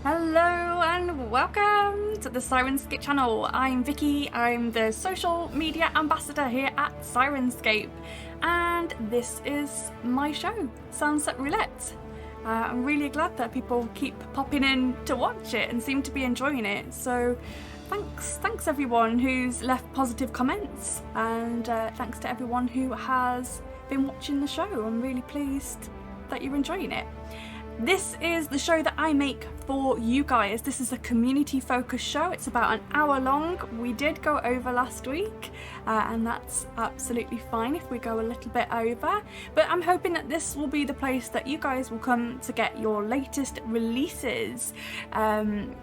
Hello and welcome to the Syrinscape channel. I'm Vicky, I'm the social media ambassador here at Syrinscape, and this is my show, SoundSet Roulette. I'm really glad that people keep popping in to watch it and seem to be enjoying it, so thanks everyone who's left positive comments, and thanks to everyone who has been watching the show. I'm really pleased that you're enjoying it. This is the show that I make for you guys. This is a community focused show. It's about an hour long. We did go over last week, and that's absolutely fine if we go a little bit over. But I'm hoping that this will be the place that you guys will come to get your latest releases.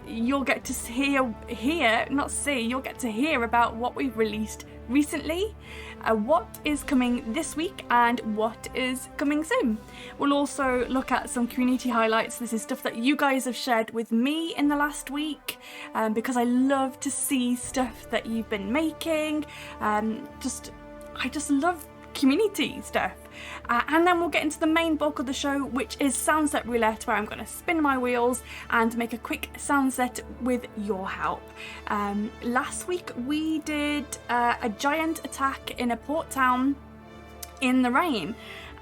You'll get to you'll get to hear about what we've released recently, what is coming this week, and what is coming soon. We'll also look at some community highlights. This is stuff that you guys have shared with me in the last week, because I love to see stuff that you've been making. I just love community stuff. And then we'll get into the main bulk of the show, which is SoundSet Roulette, where I'm going to spin my wheels and make a quick sound set with your help. Last week we did a giant attack in a port town in the rain,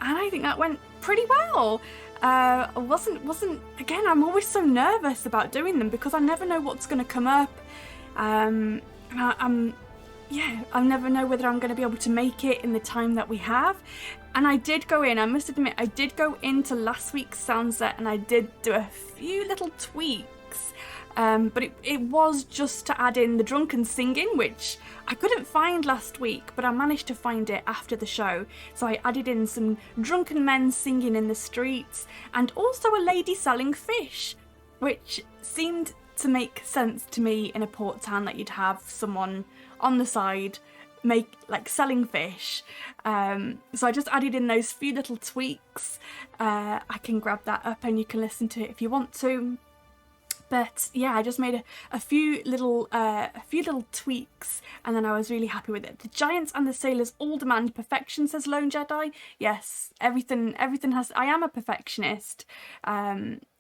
and I think that went pretty well. Again, I'm always so nervous about doing them because I never know what's going to come up. I never know whether I'm going to be able to make it in the time that we have. And I must admit, I did go into last week's sound set and I did do a few little tweaks. But it was just to add in the drunken singing, which I couldn't find last week, but I managed to find it after the show. So I added in some drunken men singing in the streets, and also a lady selling fish, which seemed to make sense to me in a port town, that you'd have someone on the side selling fish. So I just added in those few little tweaks. I can grab that up and you can listen to it if you want to. But yeah, I just made a few little tweaks, and then I was really happy with it. The giants and the sailors all demand perfection, says Lone Jedi. Yes, everything has. I am a perfectionist.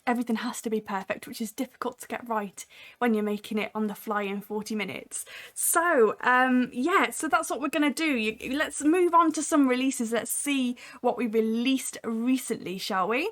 Everything has to be perfect, which is difficult to get right when you're making it on the fly in 40 minutes. So, so that's what we're going to do. Let's move on to some releases. Let's see what we released recently, shall we?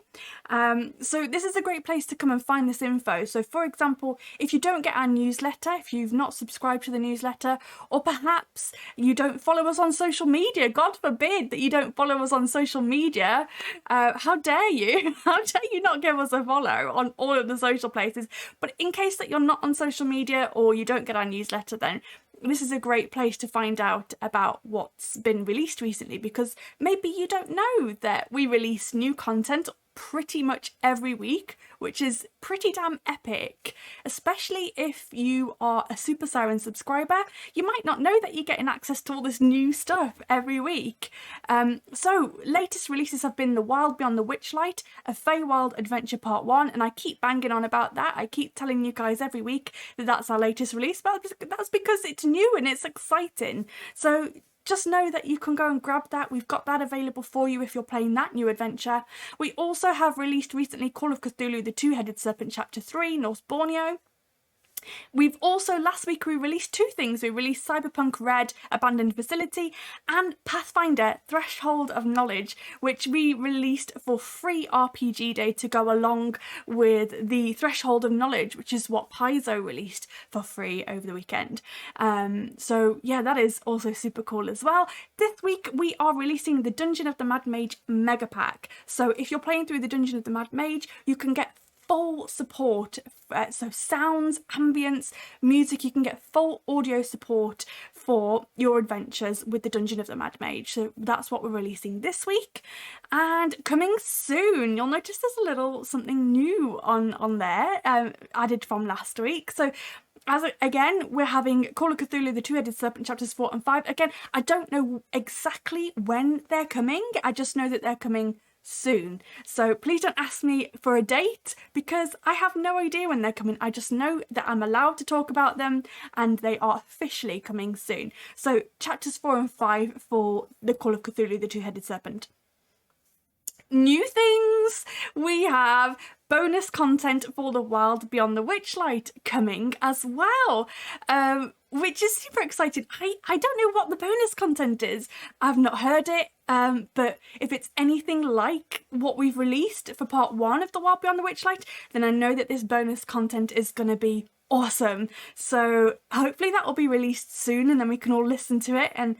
So this is a great place to come and find this info. So, for example, if you don't get our newsletter, if you've not subscribed to the newsletter, or perhaps you don't follow us on social media, God forbid that you don't follow us on social media, how dare you? How dare you not give us a follow on all of the social places? But in case that you're not on social media or you don't get our newsletter, then this is a great place to find out about what's been released recently, because maybe you don't know that we release new content pretty much every week, which is pretty damn epic. Especially if you are a Super Siren subscriber, you might not know that you're getting access to all this new stuff every week. So latest releases have been The Wild Beyond the Witchlight, A Feywild Adventure Part 1, and I keep banging on about that. I keep telling you guys every week that that's our latest release, but that's because it's new and it's exciting. So just know that you can go and grab that. We've got that available for you if you're playing that new adventure. We also have released recently Call of Cthulhu, The Two-Headed Serpent Chapter 3, North Borneo. We've also, last week we released two things. We released Cyberpunk Red, Abandoned Facility, and Pathfinder, Threshold of Knowledge, which we released for free RPG Day to go along with the Threshold of Knowledge, which is what Paizo released for free over the weekend. So yeah, that is also super cool as well. This week we are releasing the Dungeon of the Mad Mage Mega Pack. So if you're playing through the Dungeon of the Mad Mage, you can get full support, so sounds, ambience, music. You can get full audio support for your adventures with the Dungeon of the Mad Mage. So that's what we're releasing this week. And coming soon, you'll notice there's a little something new on there, added from last week. So again, we're having Call of Cthulhu, The Two-Headed Serpent Chapters 4 and 5. Again, I don't know exactly when they're coming. I just know that they're coming soon. So please don't ask me for a date, because I have no idea when they're coming. I just know that I'm allowed to talk about them and they are officially coming soon. So chapters 4 and 5 for the Call of Cthulhu, The Two-Headed Serpent. New things! We have bonus content for the Wild Beyond the Witchlight coming as well, which is super exciting. I don't know what the bonus content is. I've not heard it, but if it's anything like what we've released for part 1 of the Wild Beyond the Witchlight, then I know that this bonus content is going to be awesome. So hopefully that will be released soon, and then we can all listen to it, and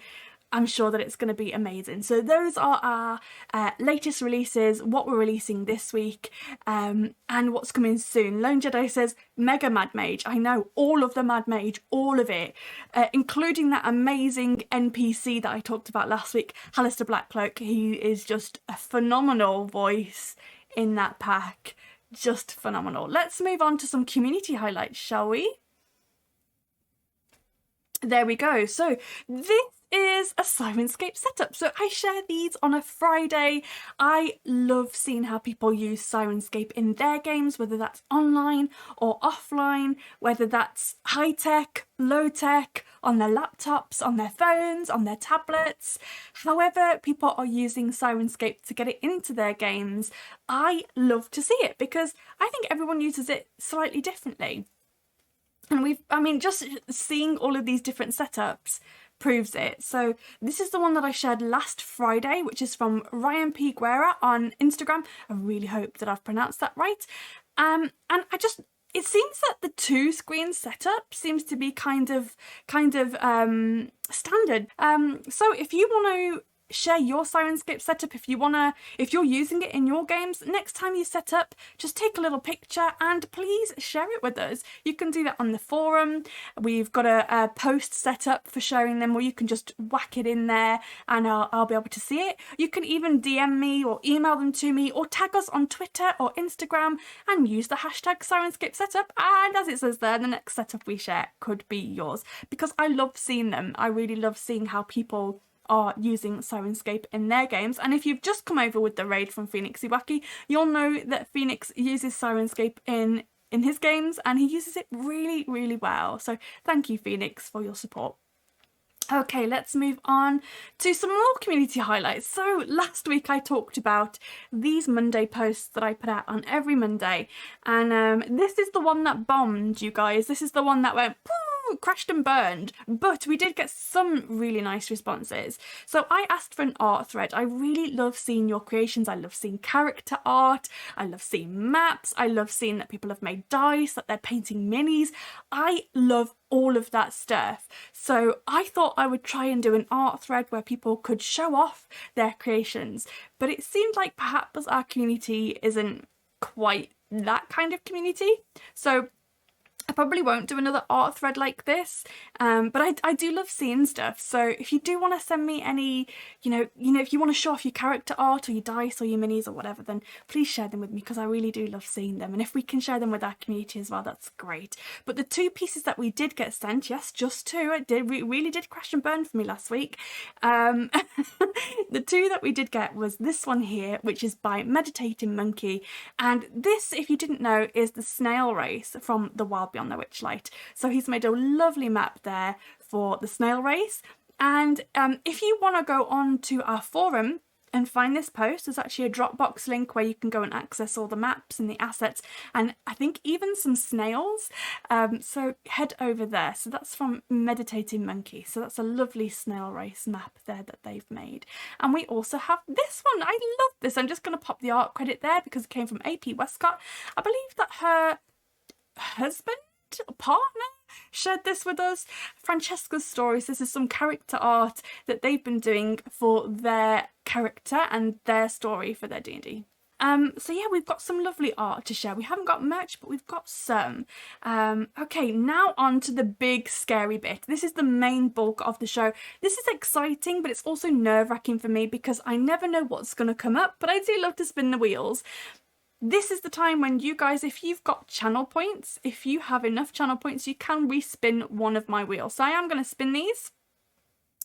I'm sure that it's going to be amazing. So those are our latest releases, what we're releasing this week, and what's coming soon. Lone Jedi says, Mega Mad Mage. I know, all of the Mad Mage, all of it, including that amazing NPC that I talked about last week, Hallister Blackcloak. He is just a phenomenal voice in that pack. Just phenomenal. Let's move on to some community highlights, shall we? There we go. So this is a Syrinscape setup. So I share these on a Friday. I love seeing how people use Syrinscape in their games, whether that's online or offline, whether that's high tech, low tech, on their laptops, on their phones, on their tablets. However people are using Syrinscape to get it into their games, I love to see it because I think everyone uses it slightly differently. And just seeing all of these different setups proves it. So this is the one that I shared last Friday, which is from Ryan P. Guerra on Instagram. I really hope that I've pronounced that right. And it seems that the 2-screen setup seems to be kind of standard. So if you want to share your Syrinscape setup, if you're using it in your games, next time you set up, just take a little picture and please share it with us. You can do that on the forum. We've got a post set up for sharing them where you can just whack it in there and I'll be able to see it. You can even DM me or email them to me or tag us on Twitter or Instagram and use the hashtag Syrinscape setup, and as it says there, the next setup we share could be yours, because I love seeing them. I really love seeing how people are using Syrinscape in their games. And if you've just come over with the raid from Phoenix Iwaki, you'll know that Phoenix uses Syrinscape in his games, and he uses it really, really well. So thank you, Phoenix, for your support. Okay, let's move on to some more community highlights. So last week I talked about these Monday posts that I put out on every Monday, and this is the one that bombed, you guys. This is the one that went crashed and burned, but we did get some really nice responses. So I asked for an art thread. I really love seeing your creations. I love seeing character art. I love seeing maps. I love seeing that people have made dice, that they're painting minis. I love all of that stuff. So I thought I would try and do an art thread where people could show off their creations, but it seemed like perhaps our community isn't quite that kind of community. So I probably won't do another art thread like this, but I do love seeing stuff. So if you do want to send me any, if you want to show off your character art or your dice or your minis or whatever, then please share them with me, because I really do love seeing them. And if we can share them with our community as well, that's great. But the 2 pieces that we did get sent, yes, just 2, it really did crash and burn for me last week. The 2 that we did get was this one here, which is by Meditating Monkey. And this, if you didn't know, is the snail race from the Wild Beyond the Witchlight. So he's made a lovely map there for the snail race. And if you want to go on to our forum and find this post, there's actually a Dropbox link where you can go and access all the maps and the assets, and I think even some snails. So head over there. So that's from Meditating Monkey. So that's a lovely snail race map there that they've made. And we also have this one. I love this. I'm just going to pop the art credit there because it came from AP Westcott. I believe that her husband or partner shared this with us. Francesca's Stories. This is some character art that they've been doing for their character and their story for their D&D. So yeah, we've got some lovely art to share. We haven't got much, but we've got some. Okay, now on to the big scary bit. This is the main bulk of the show. This is exciting, but it's also nerve-wracking for me because I never know what's going to come up, but I do love to spin the wheels. This is the time when you guys, if you've got channel points, if you have enough channel points, you can respin one of my wheels. So I am going to spin these.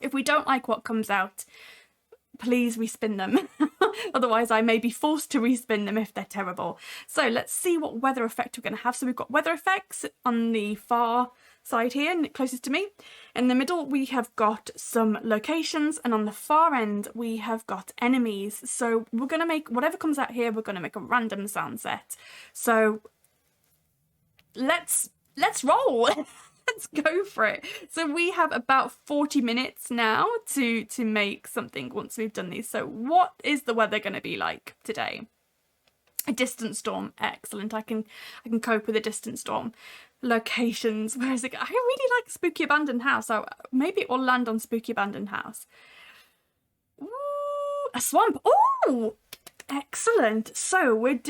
If we don't like what comes out, please respin them. Otherwise, I may be forced to respin them if they're terrible. So let's see what weather effect we're going to have. So we've got weather effects on the far side here, closest to me. In the middle, we have got some locations, and on the far end, we have got enemies. So we're going to make, whatever comes out here, we're going to make a random sound set. So let's roll. Let's go for it. So we have about 40 minutes now to make something once we've done these. So what is the weather going to be like today? A distant storm. Excellent. I can cope with a distant storm. Locations. Where is it? I really like Spooky Abandoned House. So maybe it will land on Spooky Abandoned House. Ooh, a swamp. Ooh, excellent. So we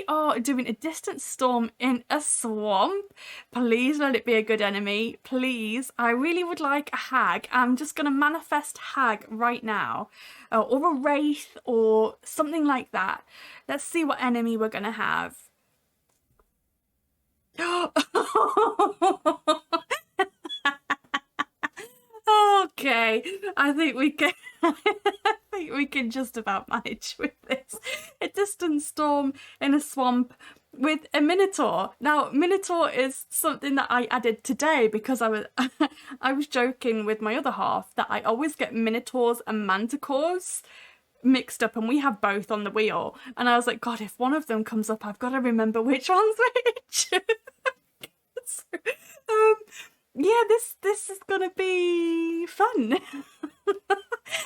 are doing a distant storm in a swamp. Please let it be a good enemy. Please. I really would like a hag. I'm just going to manifest hag right now. Or a wraith or something like that. Let's see what enemy we're going to have. Okay, I think we can. I think we can just about manage with this. A distant storm in a swamp with a minotaur. Now, minotaur is something that I added today because I was joking with my other half that I always get minotaurs and manticores mixed up, and we have both on the wheel. And I was like, God, if one of them comes up, I've got to remember which one's which. So, yeah, this is gonna be fun.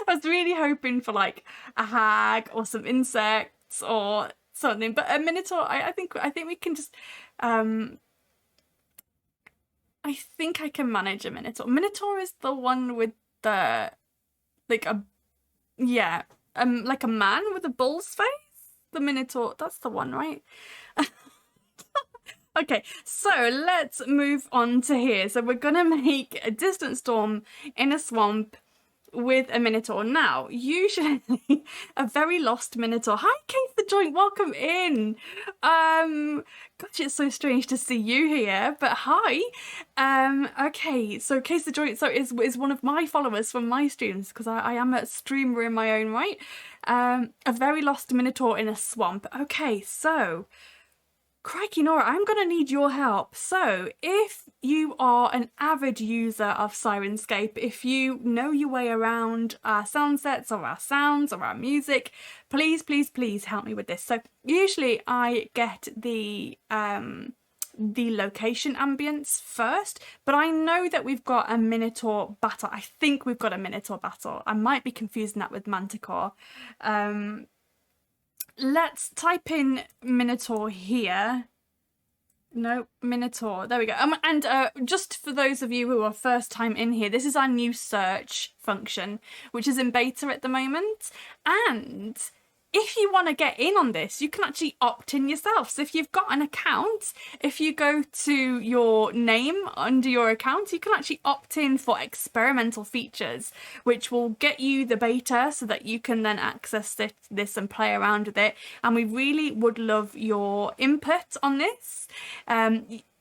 I was really hoping for like a hag or some insects or something, but a minotaur. I think we can just. I think I can manage a minotaur. Minotaur is the one with the like a like a man with a bull's face. The minotaur. That's the one, right? Okay, so let's move on to here. So we're going to make a distant storm in a swamp with a minotaur. Now, usually a very lost minotaur. Hi, Keith the Joint, welcome in. Gosh, it's so strange to see you here, but hi. Okay, so Keith the Joint is one of my followers from my streams because I am a streamer in my own right. A very lost minotaur in a swamp. Okay, so crikey, Nora, I'm going to need your help. So if you are an avid user of Syrinscape, if you know your way around our sound sets or our sounds or our music, please, please, please help me with this. So usually I get the location ambience first, but I know that we've got a minotaur battle. I think we've got a minotaur battle. I might be confusing that with manticore. Let's type in minotaur here. No, minotaur. There we go. And just for those of you who are first time in here, this is our new search function, which is in beta at the moment. And if you want to get in on this, you can actually opt in yourself. So if you've got an account, if you go to your name under your account, you can actually opt in for experimental features, which will get you the beta so that you can then access this and play around with it. And we really would love your input on this.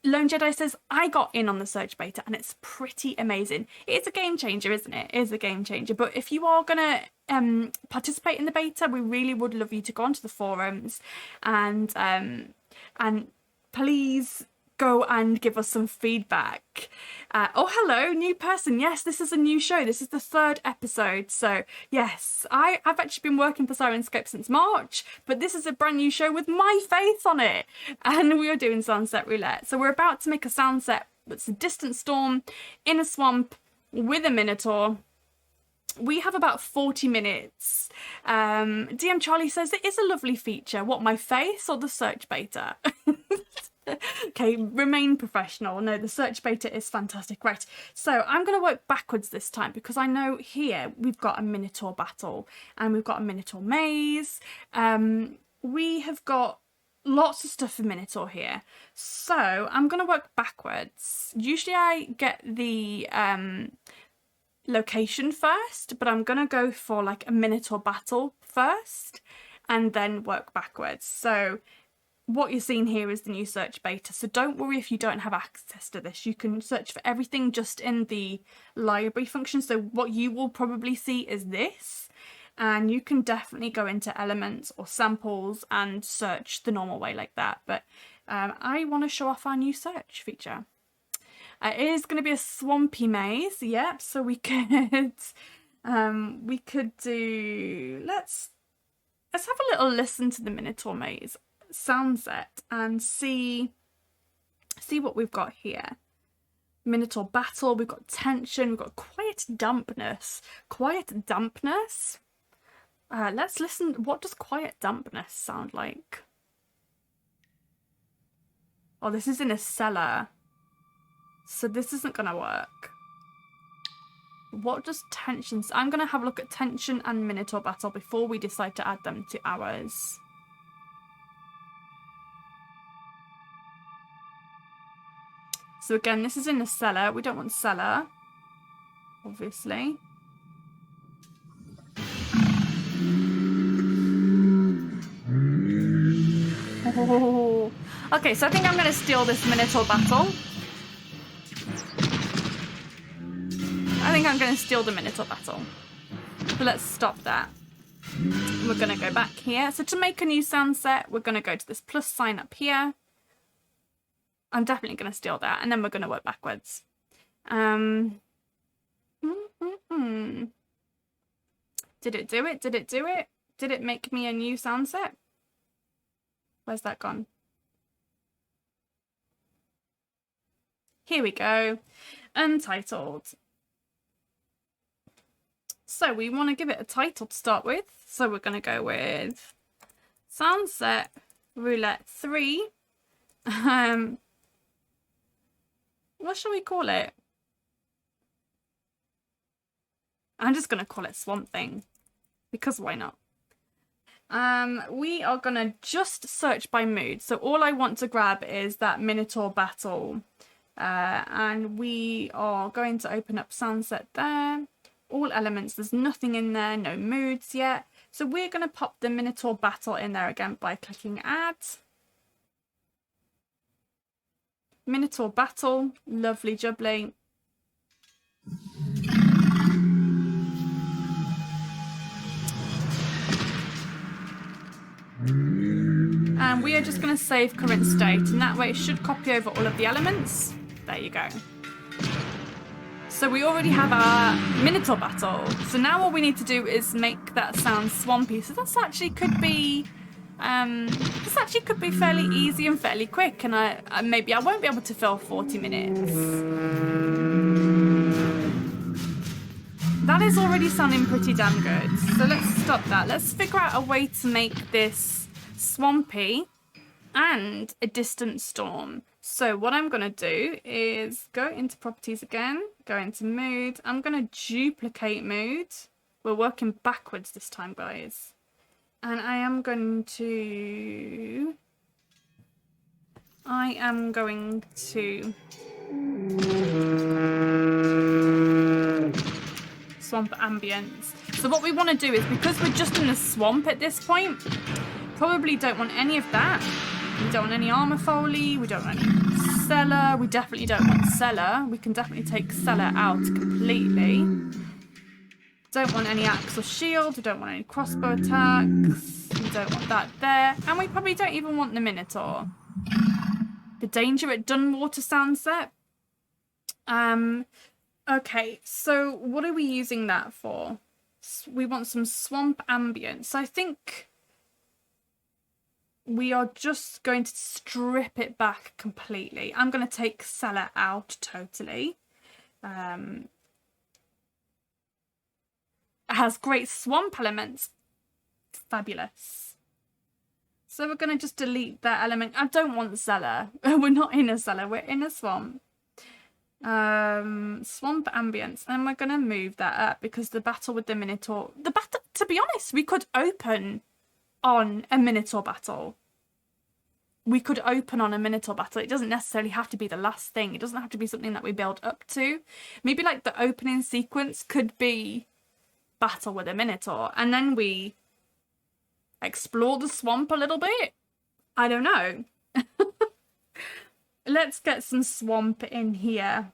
Lone Jedi says, I got in on the search beta and it's pretty amazing. It's a game changer, isn't it? It is a game changer. But if you are going to participate in the beta, we really would love you to go onto the forums and please go and give us some feedback. Oh, hello, new person. Yes, this is a new show. This is the 3rd episode. So yes, I've actually been working for Syrinscape since March, but this is a brand new show with my face on it. And we are doing SoundSet Roulette. So we're about to make a sound set that's a distant storm in a swamp with a minotaur. We have about 40 minutes. DM Charlie says it is a lovely feature. What, my face or the search beta? Okay, remain professional. No, the search beta is fantastic. Right, so I'm going to work backwards this time because I know here we've got a minotaur battle and we've got a minotaur maze. We have got lots of stuff for minotaur here. So I'm going to work backwards. Usually I get the location first, but I'm going to go for like a minotaur battle first and then work backwards. So what you're seeing here is the new search beta, so don't worry if you don't have access to this. You can search for everything just in the library function. So what you will probably see is this, and you can definitely go into elements or samples and search the normal way like that. But I want to show off our new search feature. It is going to be a swampy maze. Yep. So we could do. Let's have a little listen to the Minotaur maze SoundSet and see what we've got here. Minotaur battle. We've got tension. We've got quiet dampness. Quiet dampness. Let's listen. What does quiet dampness sound like? Oh, this is in a cellar. So this isn't going to work. What does tension... I'm going to have a look at tension and Minotaur battle before we decide to add them to ours. So again, this is in a cellar. We don't want cellar, obviously. Oh. Okay, so I think I'm going to steal this Minotaur battle. I think I'm going to steal the Minotaur battle. So let's stop that. We're going to go back here. So to make a new sound set, we're going to go to this plus sign up here. I'm definitely going to steal that. And then we're going to work backwards. Did it do it? Did it do it? Did it make me a new sound set? Where's that gone? Here we go. Untitled. So we want to give it a title to start with. So we're going to go with SoundSet Roulette 3. What shall we call it? I'm just going to call it Swamp Thing. Because why not? We are going to just search by mood. So all I want to grab is that Minotaur battle. And we are going to open up SoundSet there. All elements, there's nothing in there, no moods yet. So we're going to pop the Minotaur battle in there again by clicking add. Minotaur battle, lovely jubbly. And we are just going to save current state, and that way it should copy over all of the elements. There you go. So we already have our Minotaur battle. So now all we need to do is make that sound swampy. So this actually could be fairly easy and fairly quick. And maybe I won't be able to fill 40 minutes. That is already sounding pretty damn good. So let's stop that. Let's figure out a way to make this swampy and a distant storm. So what I'm going to do is go into properties again, go into mood. I'm going to duplicate mood. We're working backwards this time, guys. And I am going to swamp ambience. So what we want to do is, because we're just in the swamp at this point, probably don't want any of that. We don't want any armor foley, we don't want any cellar, we definitely don't want cellar. We can definitely take cellar out completely. Don't want any axe or shield, we don't want any crossbow attacks, we don't want that there, and we probably don't even want the Minotaur. The danger at Dunwater sound set. Okay, so what are we using that for? We want some swamp ambience. So I think we are just going to strip it back completely. I'm going to take cellar out totally. It has great swamp elements. Fabulous. So we're going to just delete that element. I don't want cellar. We're not in a cellar. We're in a swamp. Swamp ambience. And we're going to move that up because the battle with the Minotaur... to be honest, we could open on a Minotaur battle. We could open on a Minotaur battle. It doesn't necessarily have to be the last thing. It doesn't have to be something that we build up to. Maybe like the opening sequence could be battle with a Minotaur. And then we explore the swamp a little bit. I don't know. Let's get some swamp in here.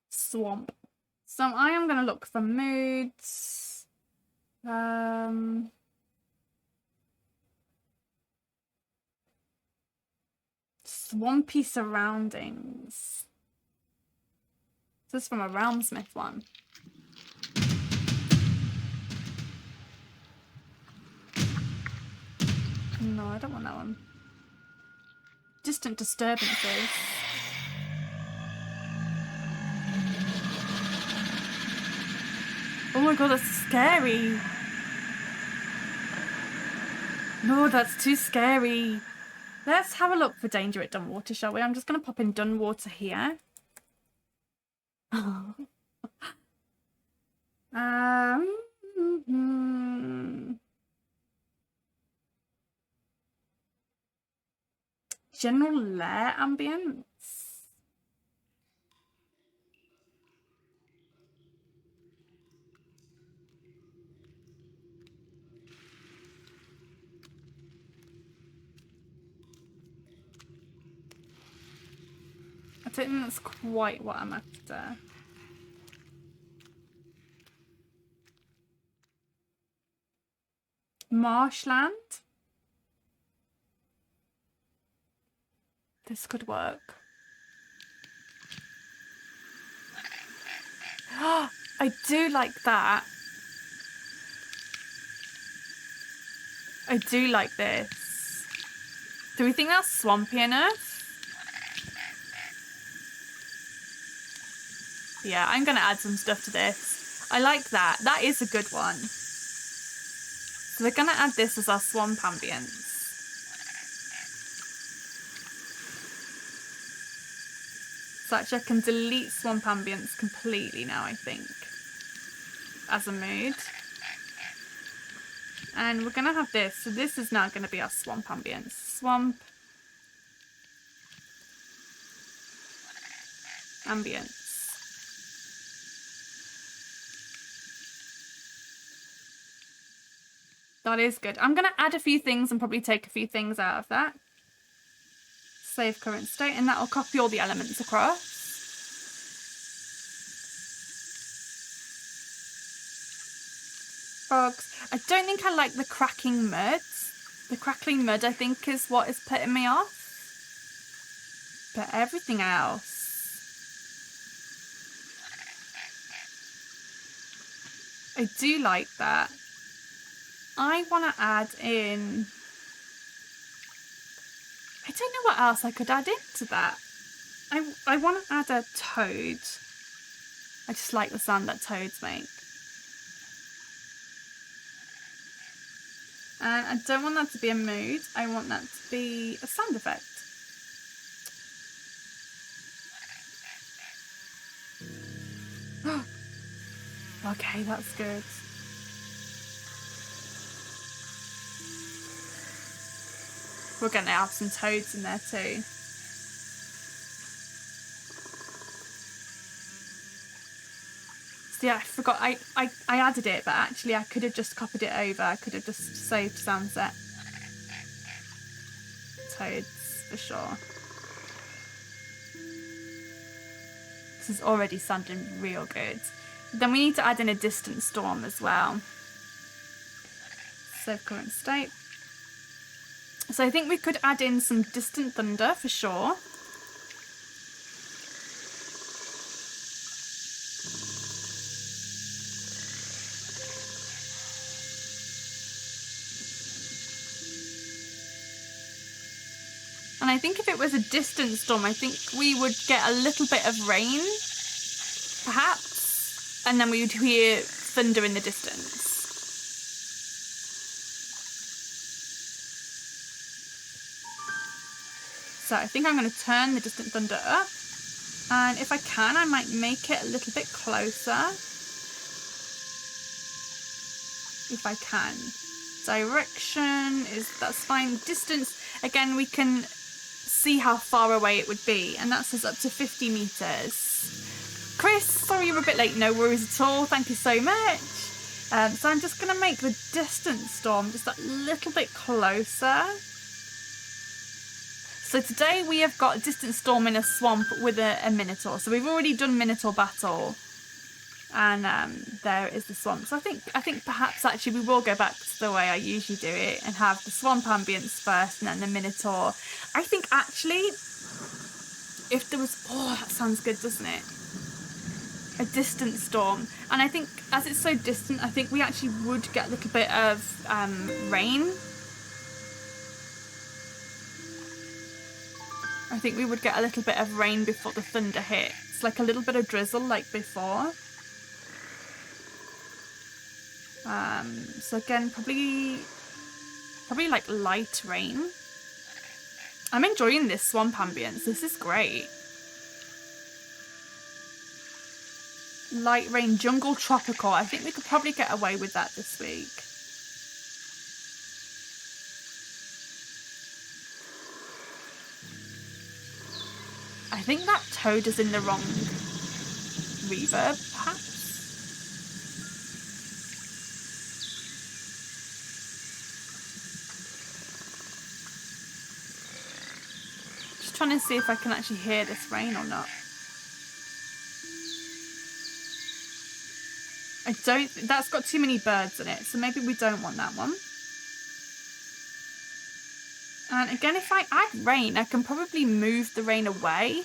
Swamp. So I am going to look for moods. Swampy surroundings. This is from a Realmsmith one. No, I don't want that one. Distant disturbances. Oh my god, that's scary. No, that's too scary. Let's have a look for danger at Dunwater, shall we? I'm just going to pop in Dunwater here. General lair ambience. I don't think that's quite what I'm after. Marshland. This could work. I do like that. I do like this. Do we think that's swampy enough? Yeah, I'm going to add some stuff to this. I like that. That is a good one. So we're going to add this as our swamp ambience. So actually I can delete swamp ambience completely now, I think, as a mood. And we're going to have this. So this is now going to be our swamp ambience. Swamp ambience. That is good. I'm going to add a few things and probably take a few things out of that. Save current state, and that will copy all the elements across. Frogs. I don't think I like the cracking mud. The crackling mud, I think, is what is putting me off. But everything else. I do like that. I want to add in... I don't know what else I could add into that. I want to add a toad. I just like the sound that toads make. And I don't want that to be a mood. I want that to be a sound effect. Okay, that's good. We're going to have some toads in there too. So yeah, I forgot. I added it, but actually I could have just copied it over. I could have just saved SoundSet. Toads, for sure. This is already sounding real good. Then we need to add in a distant storm as well. Save current state. So I think we could add in some distant thunder for sure. And I think if it was a distant storm, I think we would get a little bit of rain, perhaps, and then we would hear thunder in the distance. So I think I'm going to turn the distant thunder up, and if I can, I might make it a little bit closer. If I can. Direction that's fine. Distance, again, we can see how far away it would be, and that says up to 50 meters. Chris, sorry you're a bit late. No worries at all. Thank you so much. So I'm just going to make the distant storm just a little bit closer. So today we have got a distant storm in a swamp with a Minotaur. So we've already done Minotaur battle, and there is the swamp. So I think perhaps actually we will go back to the way I usually do it and have the swamp ambience first and then the Minotaur. I think actually if there was, oh, that sounds good, doesn't it? A distant storm. And I think as it's so distant, I think we actually would get a little bit of rain. I think we would get a little bit of rain before the thunder hits. Like a little bit of drizzle like before. So again, probably like light rain. I'm enjoying this swamp ambience. This is great. Light rain, jungle, tropical. I think we could probably get away with that this week. I think that toad is in the wrong reverb, perhaps. Just trying to see if I can actually hear this rain or not. I don't, that's got too many birds in it, so maybe we don't want that one. And again, if I add rain, I can probably move the rain away.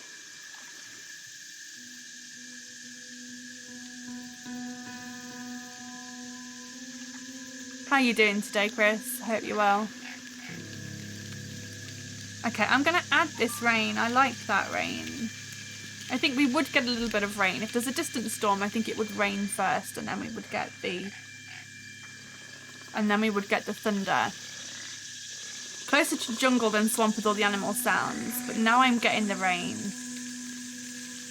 How are you doing today, Chris? I hope you're well. Okay, I'm going to add this rain. I like that rain. I think we would get a little bit of rain. If there's a distant storm, I think it would rain first, and then we would get the... And then we would get the thunder. Closer to jungle than swamp with all the animal sounds, but now I'm getting the rain.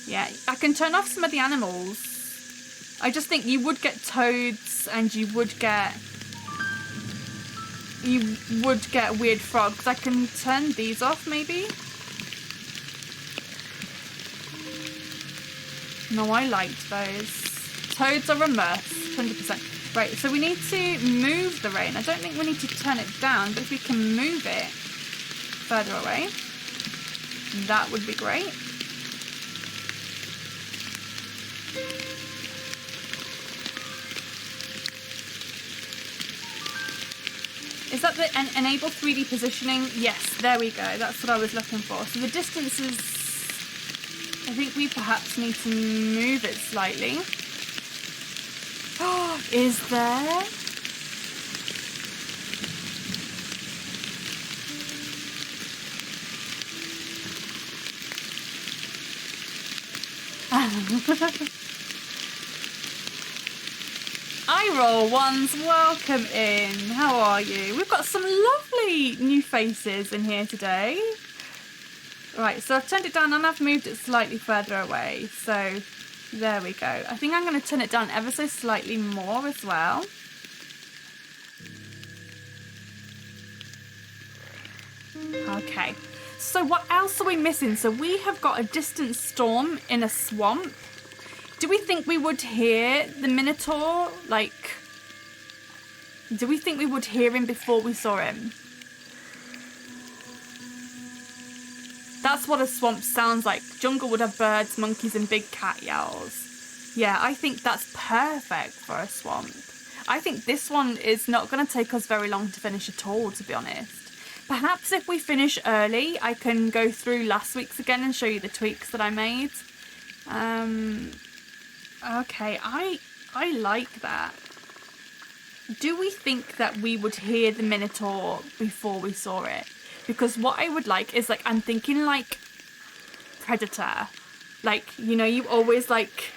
Yeah, I can turn off some of the animals. I just think you would get toads and you would get weird frogs. I can turn these off maybe. No, I liked those. Toads are a must, 100%. Right, so we need to move the rain. I don't think we need to turn it down, but if we can move it further away, that would be great. Is that the enable 3D positioning? Yes, there we go. That's what I was looking for. So the distance is... I think we perhaps need to move it slightly. Oh, is there? iRoll ones, welcome in. How are you? We've got some lovely new faces in here today. Right, so I've turned it down and I've moved it slightly further away. So there we go. I think I'm going to turn it down ever so slightly more as well. Okay, so what else are we missing? So we have got a distant storm in a swamp. Do we think we would hear the Minotaur? Like, do we think we would hear him before we saw him? That's what a swamp sounds like. Jungle would have birds, monkeys, and big cat yowls. Yeah, I think that's perfect for a swamp. I think this one is not going to take us very long to finish at all, to be honest. Perhaps if we finish early, I can go through last week's again and show you the tweaks that I made. Okay, I like that. Do we think that we would hear the Minotaur before we saw it? Because what I would like is, like, I'm thinking like Predator. Like, you know, you always like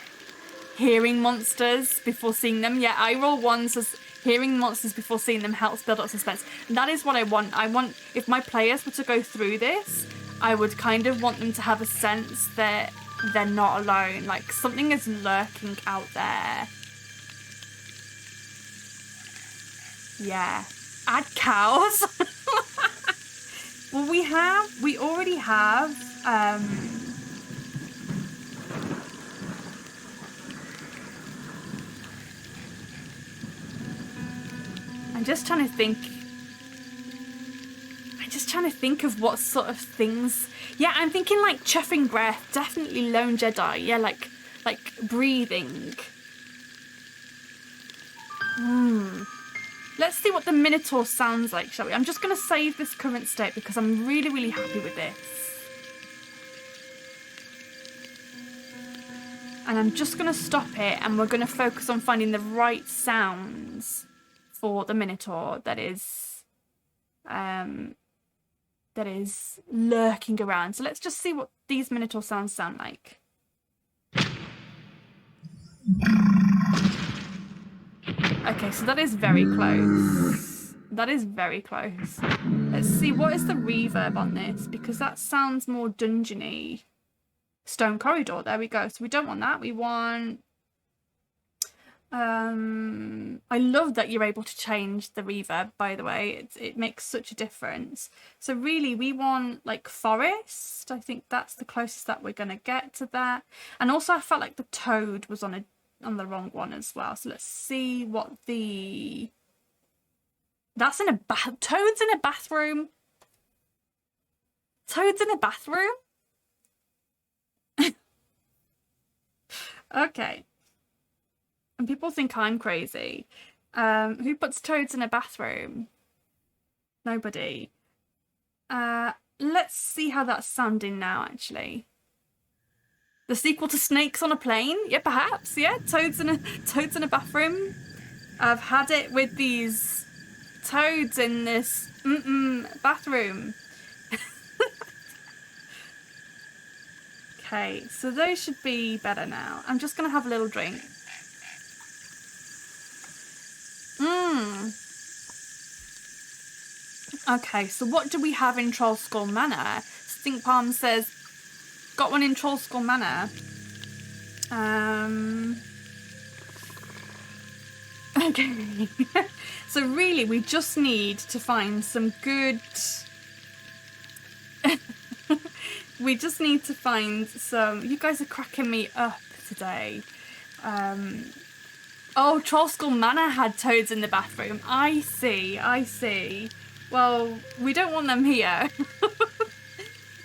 hearing monsters before seeing them. Yeah, iRoll ones as hearing monsters before seeing them helps build up suspense. And that is what I want. I want, if my players were to go through this, I would kind of want them to have a sense that they're not alone. Like, something is lurking out there. Yeah. Add cows. Well, we already have, I'm just trying to think of what sort of things. Yeah, I'm thinking like chuffing breath, definitely Lone Jedi. Yeah, like breathing. Let's see what the Minotaur sounds like, shall we? I'm just going to save this current state because I'm really, really happy with this. And I'm just going to stop it, and we're going to focus on finding the right sounds for the Minotaur that is lurking around. So let's just see what these Minotaur sounds sound like. Okay, so that is very close. That is very close. Let's see, what is the reverb on this? Because that sounds more dungeony. Stone corridor, there we go. So we don't want that. We want... I love that you're able to change the reverb, by the way. It makes such a difference. So really, we want like forest. I think that's the closest that we're going to get to that. And also, I felt like the toad was on the wrong one as well. So let's see what the... That's in a Toad's in a bathroom. Toad's in a bathroom? Okay. And people think I'm crazy. Who puts toads in a bathroom? Nobody. Let's see how that's sounding now, actually. The sequel to Snakes on a Plane? Yeah, perhaps. Yeah, toads in a bathroom. I've had it with these toads in this bathroom. Okay, so those should be better now. I'm just gonna have a little drink. Okay, so what do we have in Trollskull Manor? Stink Palm says, got one in Trollskull Manor. Okay. So really, we just need to find some good... We just need to find some... You guys are cracking me up today. Oh, Trollskull Manor had toads in the bathroom. I see. Well, we don't want them here.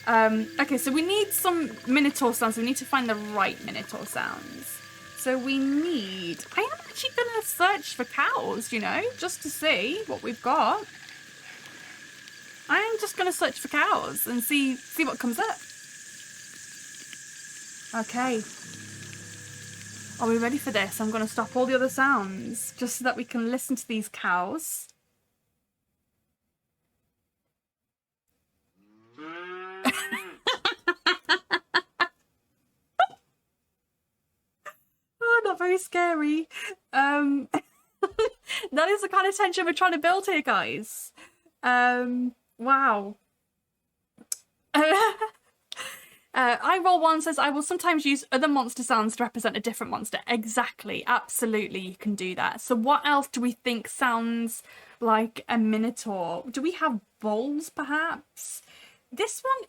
Okay, so we need some Minotaur sounds. We need to find the right Minotaur sounds. So we need... I am actually going to search for cows, you know, just to see what we've got. I am just going to search for cows and see what comes up. Okay. Are we ready for this? I'm going to stop all the other sounds just so that we can listen to these cows. Oh, not very scary. That is the kind of tension we're trying to build here, guys. Wow. iRoll1 says, I will sometimes use other monster sounds to represent a different monster. Exactly. Absolutely, you can do that. So what else do we think sounds like a Minotaur? Do we have bulls, perhaps? This one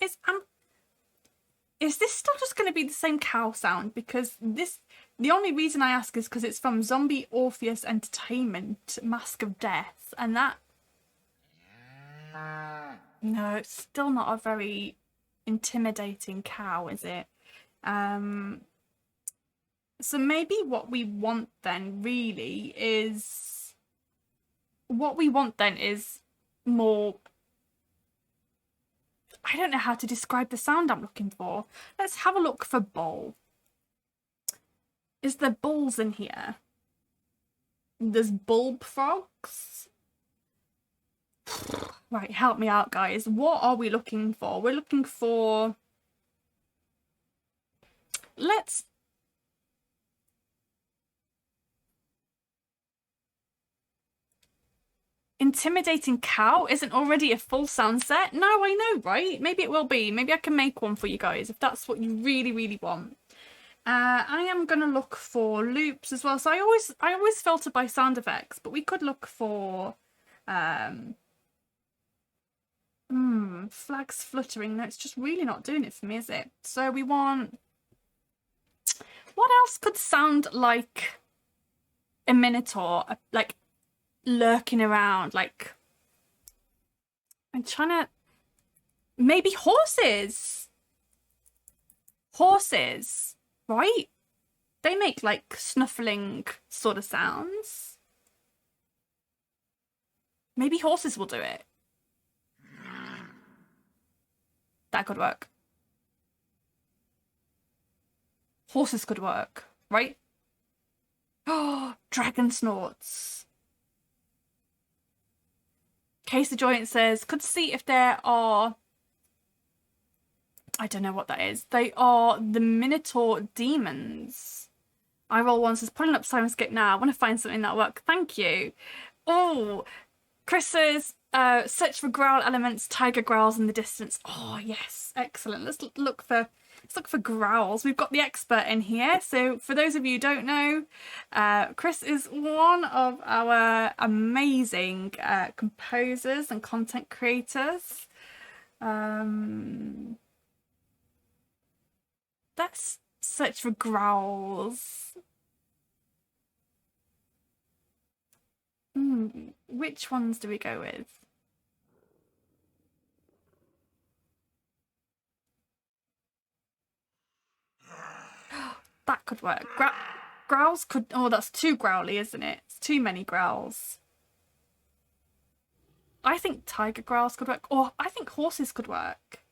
is this still just going to be the same cow sound? Because the only reason I ask is because it's from Zombie Orpheus Entertainment, Mask of Death, and that... No, it's still not a very intimidating cow, is it? So maybe what we want then really is... What we want then is more... I don't know how to describe the sound I'm looking for. Let's have a look for bull. Is there bulls in here? There's bulb frogs? Right, help me out, guys. What are we looking for? We're looking for... Let's... Intimidating cow isn't already a full sound set? No, I know, right? Maybe it will be. Maybe I can make one for you guys if that's what you really, really want. I am going to look for loops as well. So I always filter by sound effects, but we could look for... flags fluttering. No, it's just really not doing it for me, is it? So we want... What else could sound like a Minotaur? Like lurking around, like... I'm trying to... Maybe horses? Horses, right? They make like snuffling sort of sounds. Maybe horses will do it. That could work. Horses could work, right? Oh, dragon snorts. Case the Joint says, could see if there are... I don't know what that is. They are the Minotaur demons. I roll one says, pulling up Syrinscape now. I want to find something that works. Thank you. Oh, Chris says, search for growl elements, tiger growls in the distance. Oh, yes. Excellent. Let's look for growls. We've got the expert in here. So for those of you who don't know, Chris is one of our amazing composers and content creators. Let's search for growls. Which ones do we go with? That could work. Growls could... Oh, that's too growly, isn't it? It's too many growls. I think tiger growls could work. Or I think horses could work.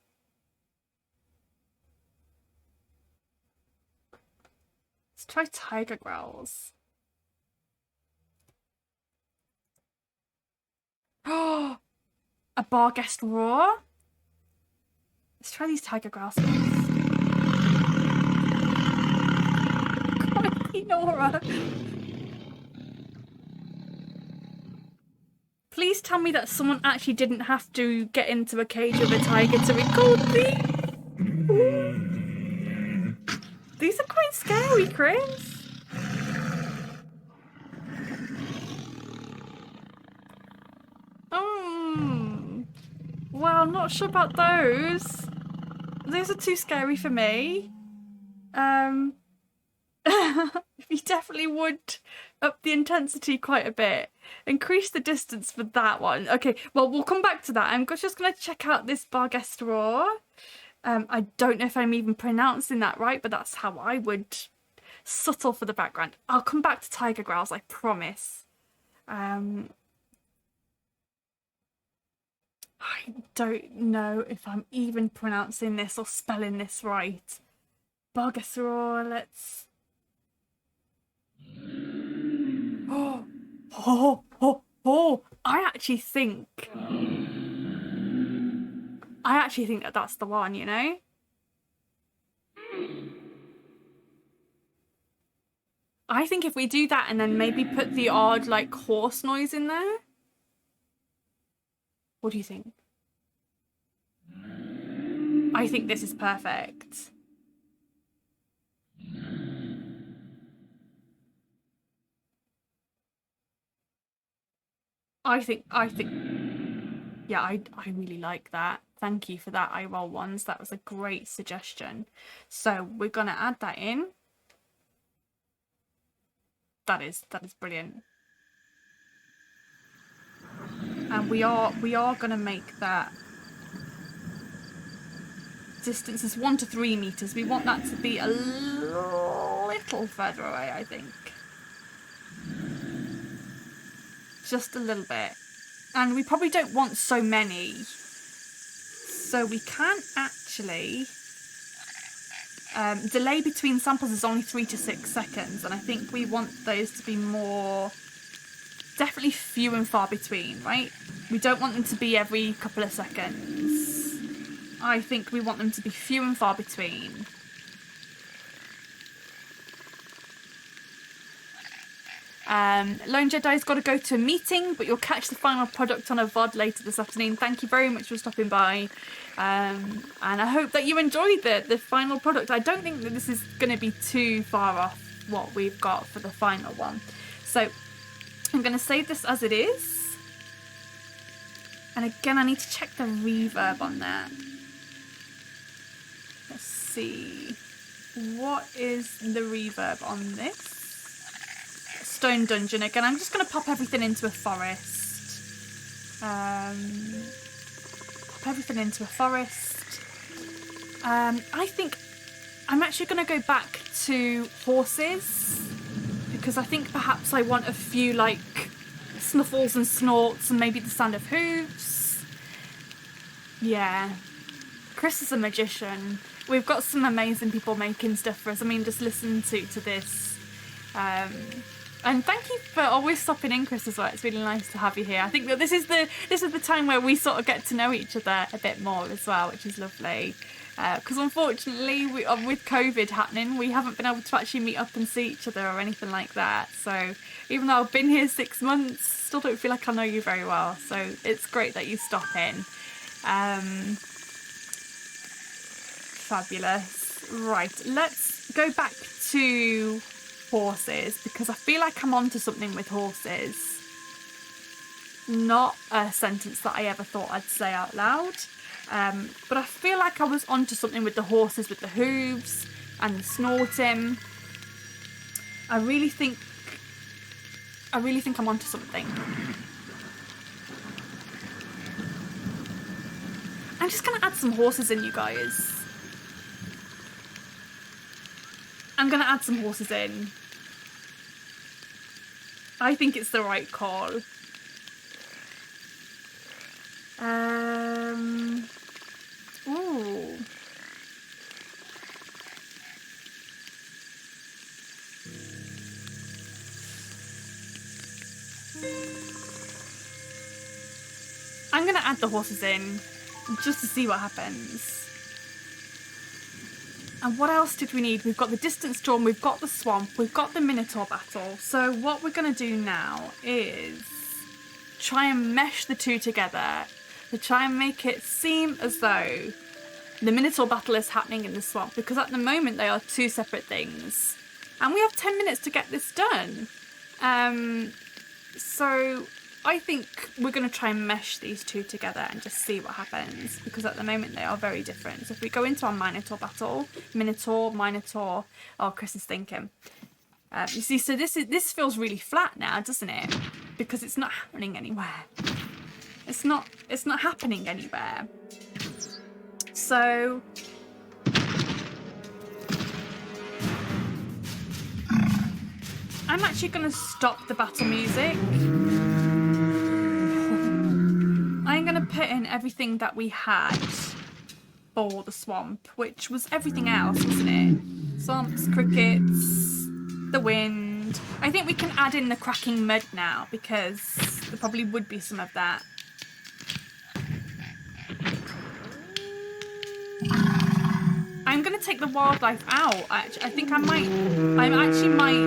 Let's try tiger growls. Oh, a bar guest roar. Let's try these tiger growls. Nora. Please tell me that someone actually didn't have to get into a cage with a tiger to record these. These are quite scary, Chris. Well, I'm not sure about those. Those are too scary for me. You definitely would up the intensity quite a bit. Increase the distance for that one. Okay, well, we'll come back to that. I'm just going to check out this Barghest roar. I don't know if I'm even pronouncing that right, but that's how I would subtle for the background. I'll come back to tiger growls, I promise. I don't know if I'm even pronouncing this or spelling this right. Barghest roar, let's... Oh, I actually think that that's the one, you know? I think if we do that and then maybe put the odd, like, horse noise in there. What do you think? I think this is perfect. I think, yeah, I really like that. Thank you for that, I roll ones. That was a great suggestion. So we're gonna add that in. That is brilliant. And we are gonna make that distance is 1 to 3 meters. We want that to be a little further away, I think. Just a little bit. And we probably don't want so many. So we can actually... delay between samples is only 3 to 6 seconds. And I think we want those to be more... Definitely few and far between, right? We don't want them to be every couple of seconds. I think we want them to be few and far between. Lone Jedi's got to go to a meeting, but you'll catch the final product on a VOD later this afternoon. Thank you very much for stopping by. And I hope that you enjoyed the final product. I don't think that this is going to be too far off what we've got for the final one. So I'm going to save this as it is. And again, I need to check the reverb on that. Let's see. What is the reverb on this? Stone Dungeon again. I'm just going to pop everything into a forest. Pop everything into a forest. I think I'm actually going to go back to horses because I think perhaps I want a few like snuffles and snorts and maybe the sound of hooves. Yeah. Chris is a magician. we've got some amazing people making stuff for us. I mean, just listen to this. And thank you for always stopping in, Chris, as well. It's really nice to have you here. I think that this is the time where we sort of get to know each other a bit more as well, which is lovely. Because unfortunately, with COVID happening, we haven't been able to actually meet up and see each other or anything like that. So even though I've been here 6 months, still don't feel like I know you very well. So it's great that you stop in. Fabulous. Right, let's go back to horses, because I feel like I'm onto something with horses. Not a sentence that I ever thought I'd say out loud. But I feel like I was onto something with the horses, with the hooves and the snorting. I really think I'm onto something. I'm just gonna add some horses in, you guys. I'm gonna add some horses in. I think it's the right call. Ooh. I'm gonna add the horses in just to see what happens. And what else did we need? We've got the distance storm, we've got the swamp, we've got the Minotaur battle. So what we're going to do now is try and mesh the two together to try and make it seem as though the Minotaur battle is happening in the swamp, because at the moment they are two separate things. And we have 10 minutes to get this done. So I think we're going to try and mesh these two together and just see what happens, because at the moment they are very different. So if we go into our Minotaur battle, Minotaur, oh, Chris is thinking. You see, so this feels really flat now, doesn't it? Because it's not happening anywhere. It's not happening anywhere. So I'm actually going to stop the battle music. I'm going to put in everything that we had for the swamp, which was everything else, wasn't it? Swamps, crickets, the wind. I think we can add in the cracking mud now, because there probably would be some of that. I'm going to take the wildlife out. I think I actually might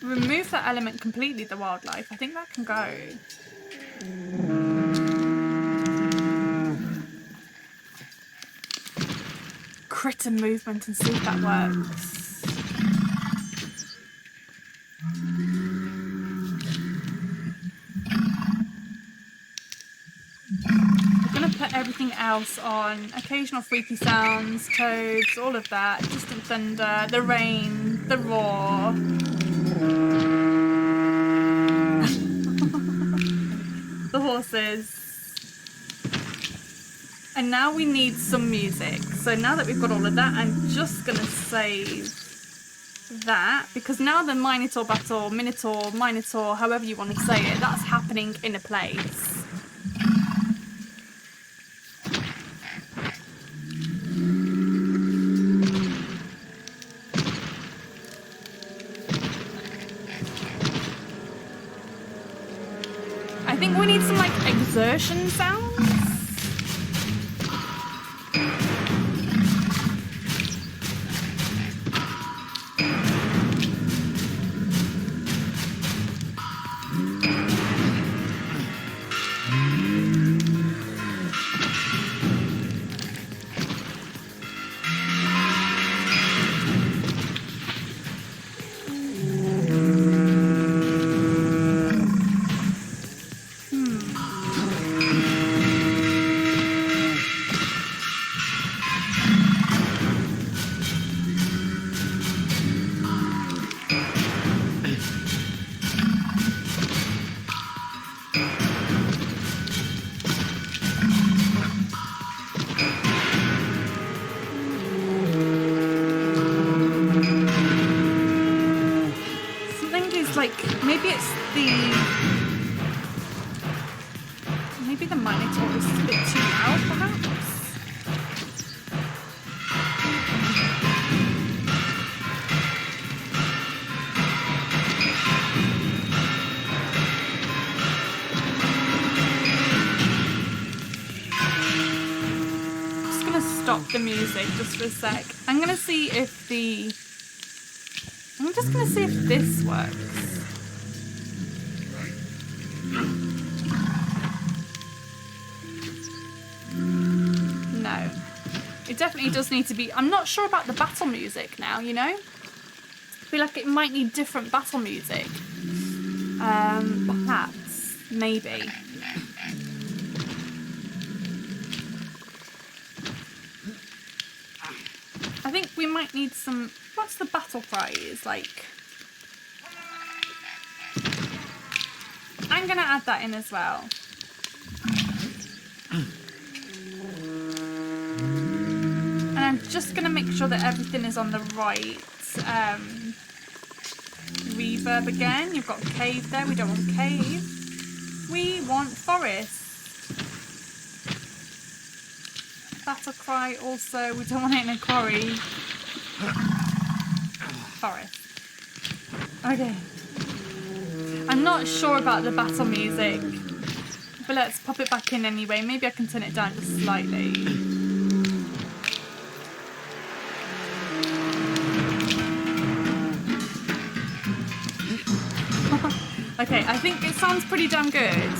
remove that element completely, the wildlife. I think that can go. Critter movement and see if that works. We're going to put everything else on. Occasional freaky sounds, toads, all of that. Distant thunder, the rain, the roar. The horses. And now we need some music. So now that we've got all of that, I'm just going to save that, because now the Minotaur battle, Minotaur, however you want to say it, that's happening in a place. I think we need some like exertion sounds. the monitor is a bit too loud, perhaps. Stop the music just for a sec. I'm just gonna see if this works. No. It definitely does need to be. I'm not sure about the battle music now, you know? I feel like it might need different battle music. Perhaps. Maybe. I think we might need some... What's the battle cry is like? I'm going to add that in as well. And I'm just going to make sure that everything is on the right reverb again. You've got cave there. We don't want cave. We want forest. Battle cry also, we don't want it in a quarry. Forest. Okay. I'm not sure about the battle music, but let's pop it back in anyway. Maybe I can turn it down just slightly. Okay, I think it sounds pretty damn good.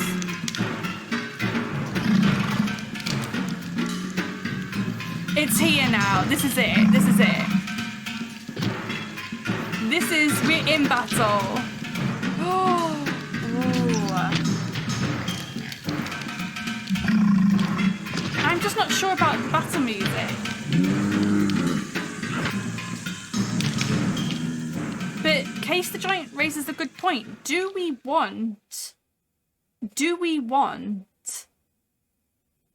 It's here now. This is it. This is it. We're in battle. Oh. I'm just not sure about the battle music. But Case the Giant raises a good point. Do we want...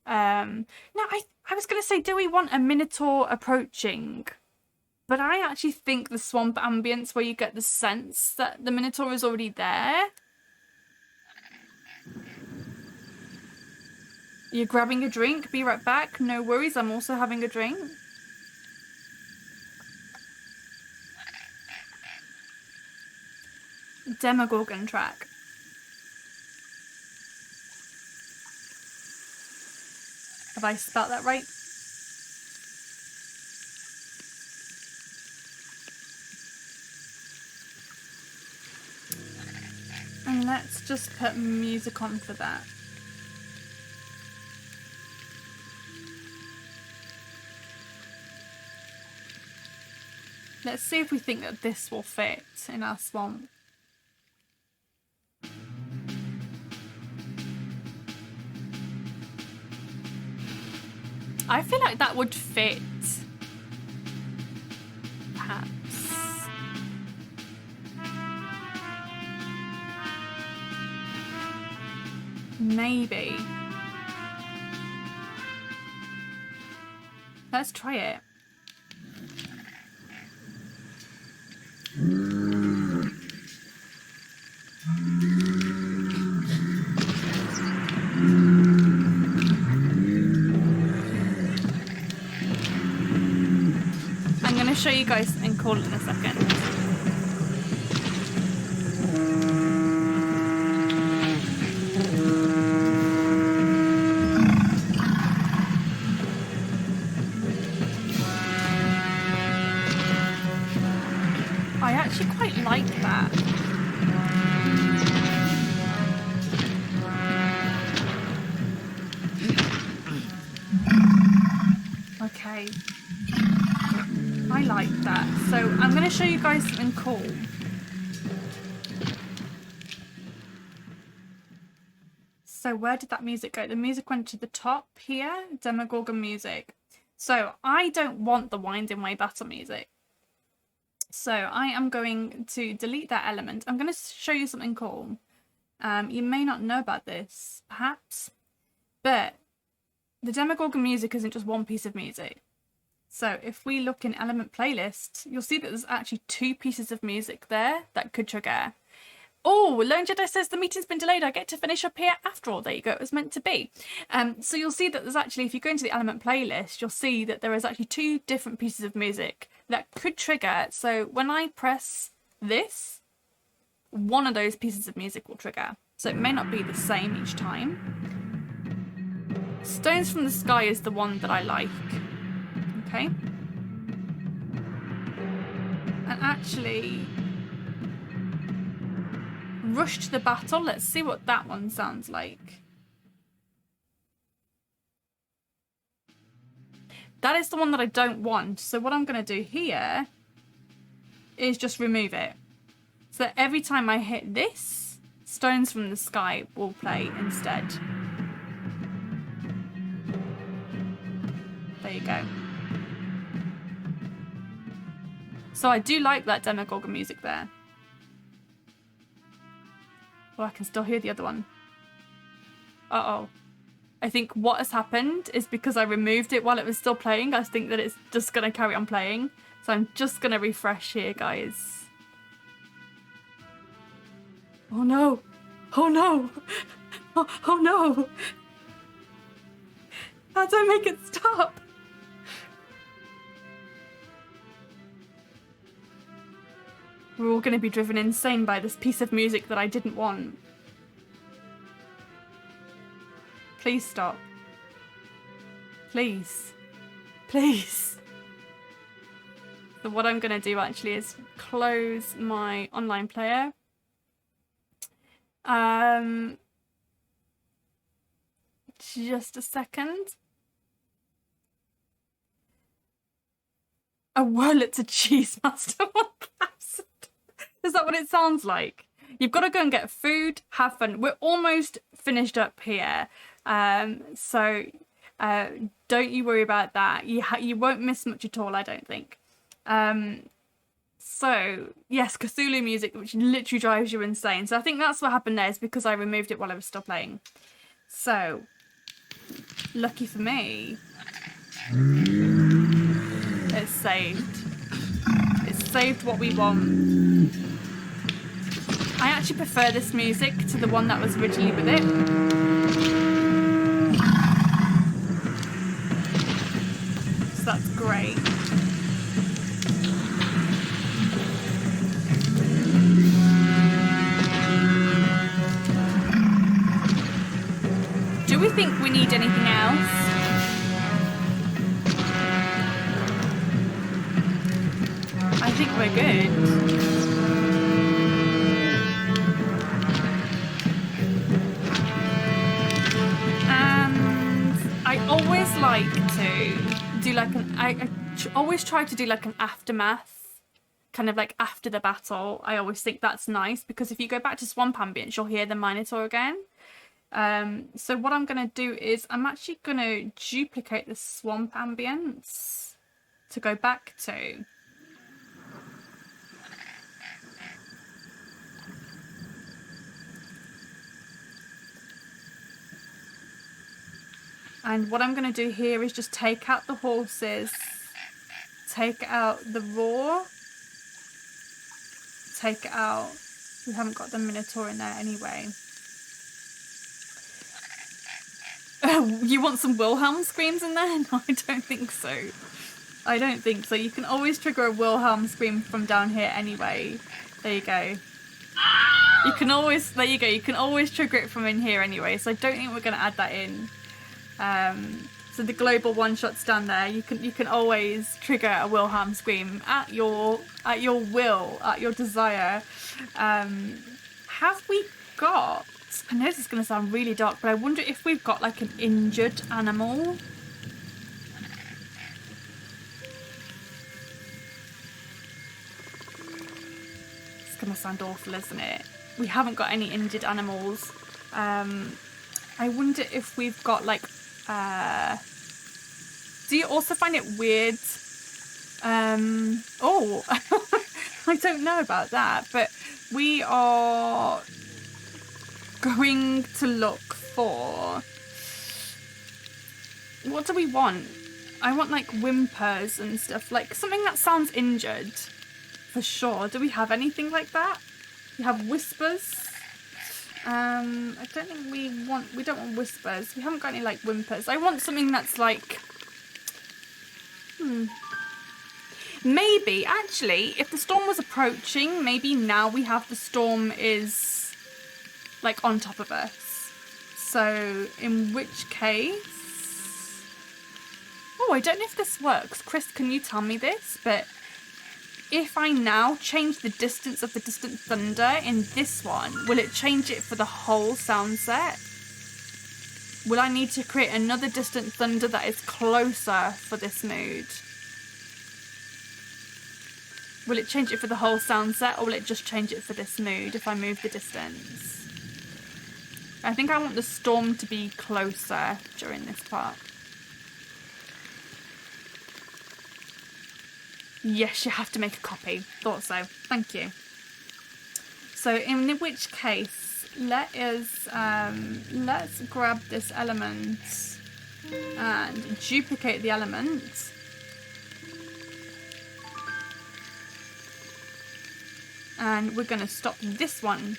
No, I was going to say, do we want a Minotaur approaching? But I actually think the swamp ambience where you get the sense that the Minotaur is already there. You're grabbing a drink, be right back. No worries, I'm also having a drink. Demogorgon track. Have I spelt that right? And let's just put music on for that. Let's see if we think that this will fit in our swamp. I feel like that would fit. Perhaps. Maybe. Let's try it. I'm going to show you guys something cool in a second. I actually quite like that. Okay. I like that. So I'm going to show you guys something cool. So where did that music go? The music went to the top here, Demogorgon music. So I don't want the Winding Way battle music. So I am going to delete that element. I'm going to show you something cool. You may not know about this, perhaps, but the Demogorgon music isn't just one piece of music. So if we look in element playlist, you'll see that there's actually two pieces of music there that could trigger. Oh, Lone Jedi says the meeting's been delayed. I get to finish up here after all. There you go. It was meant to be. So you'll see that there's actually, if you go into the element playlist, you'll see that there is actually 2 different pieces of music that could trigger. So when I press this, one of those pieces of music will trigger. So it may not be the same each time. Stones from the Sky is the one that I like. Okay. And actually, Rush to the Battle. Let's see what that one sounds like. That is the one that I don't want. So what I'm going to do here is just remove it. So every time I hit this, Stones from the Sky will play instead. There you go. So I do like that Demogorgon music there. Oh, I can still hear the other one. Uh-oh. I think what has happened is because I removed it while it was still playing, I think that it's just going to carry on playing. So I'm just going to refresh here, guys. Oh no. Oh no. Oh no. How do I make it stop? We're all going to be driven insane by this piece of music that I didn't want. Please stop. Please. Please. So what I'm going to do actually is close my online player. Just a second. A Wurlitzer Cheese Master 1000. Is that what it sounds like? You've got to go and get food, have fun. We're almost finished up here. So don't you worry about that. You won't miss much at all, I don't think. So, yes, Cthulhu music, which literally drives you insane. So I think that's what happened there, is because I removed it while I was still playing. So, lucky for me, it's saved. It's saved what we want. I actually prefer this music to the one that was originally with it. So that's great. Do we think we need anything else? I think we're good. I always like to do like I always try to do like an aftermath, kind of like after the battle. I always think that's nice, because if you go back to Swamp Ambience, you'll hear the Minotaur again. So what I'm going to do is I'm actually going to duplicate the Swamp Ambience to go back to. And what I'm going to do here is just take out the horses, take out the roar, take out, we haven't got the Minotaur in there anyway. You want some Wilhelm screams in there? No, I don't think so. I don't think so. You can always trigger a Wilhelm scream from down here anyway. There you go. You can always, there you go, you can always trigger it from in here anyway, so I don't think we're going to add that in. So the global one-shots down there, you can always trigger a Wilhelm scream at your will, at your desire. Have we got, I know this is going to sound really dark, but I wonder if we've got like an injured animal. It's going to sound awful, isn't it? We haven't got any injured animals. I wonder if we've got like, do you also find it weird? Oh, I don't know about that, but we are going to look for, what do we want? I want like whimpers and stuff, like something that sounds injured for sure. Do we have anything like that? We have whispers. I don't think we don't want whispers. We haven't got any like whimpers. I want something that's like, maybe actually if the storm was approaching, maybe now we have the storm is like on top of us. So in which case, oh, I don't know if this works. Chris, can you tell me this? But if I now change the distance of the distant thunder in this one, will it change it for the whole sound set? Will I need to create another distant thunder that is closer for this mood? Will it change it for the whole sound set, or will it just change it for this mood if I move the distance? I think I want the storm to be closer during this part. Yes, you have to make a copy. Thought so. Thank you. So in which case, let's grab this element and duplicate the element. And we're going to stop this one.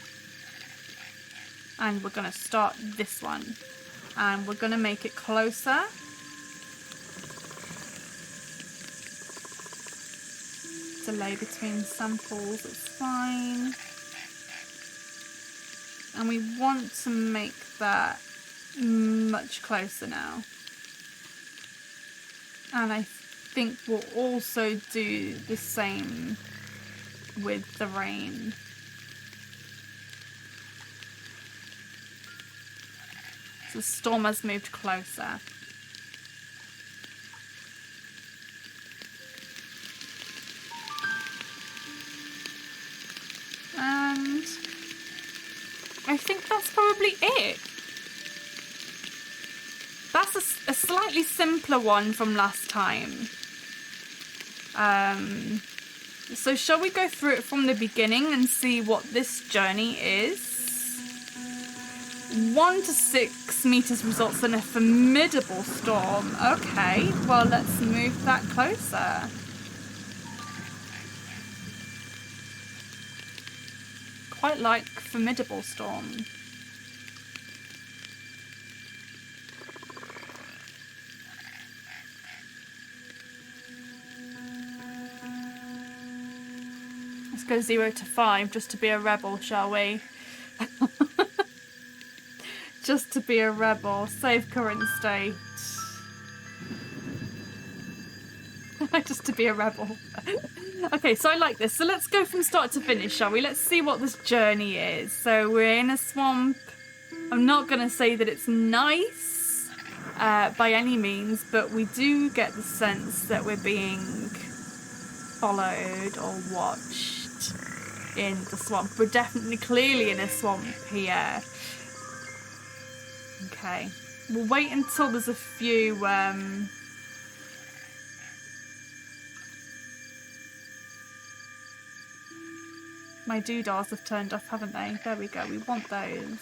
And we're going to start this one. And we're going to make it closer. Delay between samples, it's fine. And we want to make that much closer now. And I think we'll also do the same with the rain. So the storm has moved closer. And I think that's probably it. That's a slightly simpler one from last time. So shall we go through it from the beginning and see what this journey is? 1 to 6 meters results in a formidable storm. Okay, well, let's move that closer. Quite like formidable storm. Let's go 0 to 5 just to be a rebel, shall we? Just to be a rebel. Save current state. Just to be a rebel. Okay, so I like this. So let's go from start to finish, shall we? Let's see what this journey is. So we're in a swamp. I'm not going to say that it's nice by any means, but we do get the sense that we're being followed or watched in the swamp. We're definitely clearly in a swamp here. Okay. We'll wait until there's a few... My doodles have turned off, haven't they? There we go. We want those.